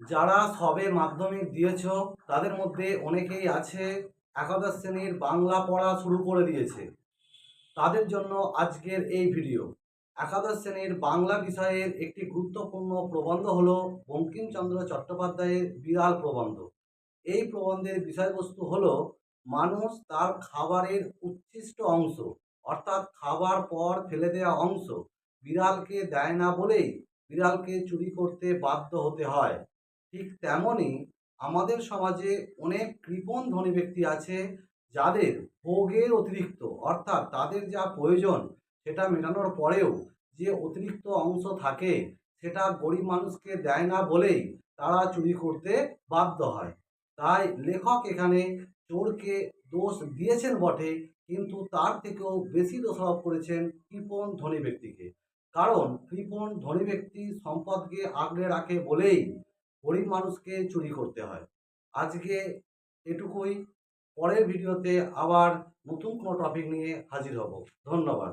যারা সবে মাধ্যমিক দিয়েছ তাদের মধ্যে অনেকেই আছে একাদশ শ্রেণীর বাংলা পড়া শুরু করে দিয়েছে। তাদের জন্য আজকের এই ভিডিও। একাদশ শ্রেণীর বাংলা বিষয়ের একটি গুরুত্বপূর্ণ প্রবন্ধ হলো বঙ্কিমচন্দ্র চট্টোপাধ্যায়ের বিড়াল প্রবন্ধ। এই প্রবন্ধের বিষয়বস্তু হলো মানুষ তার খাবারের উচ্ছিষ্ট অংশ অর্থাৎ খাবার পর ফেলে দেওয়া অংশ বিড়ালকে দেয় না বলেই বিড়ালকে চুরি করতে বাধ্য হতে হয়। ঠিক তেমনই আমাদের সমাজে অনেক কৃপণ ধনী ব্যক্তি আছে যাদের ভোগের অতিরিক্ত অর্থাৎ তাদের যা প্রয়োজন সেটা মেটানোর পরেও যে অতিরিক্ত অংশ থাকে সেটা গরিব মানুষকে দেয় না বলেই তারা চুরি করতে বাধ্য হয়। তাই লেখক এখানে চোরকে দোষ দিয়েছেন বটে, কিন্তু তার থেকেও বেশি দোষারোপ করেছেন কৃপণ ধনী ব্যক্তিকে। কারণ কৃপণ ধনী ব্যক্তি সম্পদকে আগলে রাখে বলেই গরিব মানুষকে চুরি করতে হয়। আজকে এটুকুই। পরের ভিডিওতে আবার নতুন কোনো টপিক নিয়ে হাজির হব। ধন্যবাদ।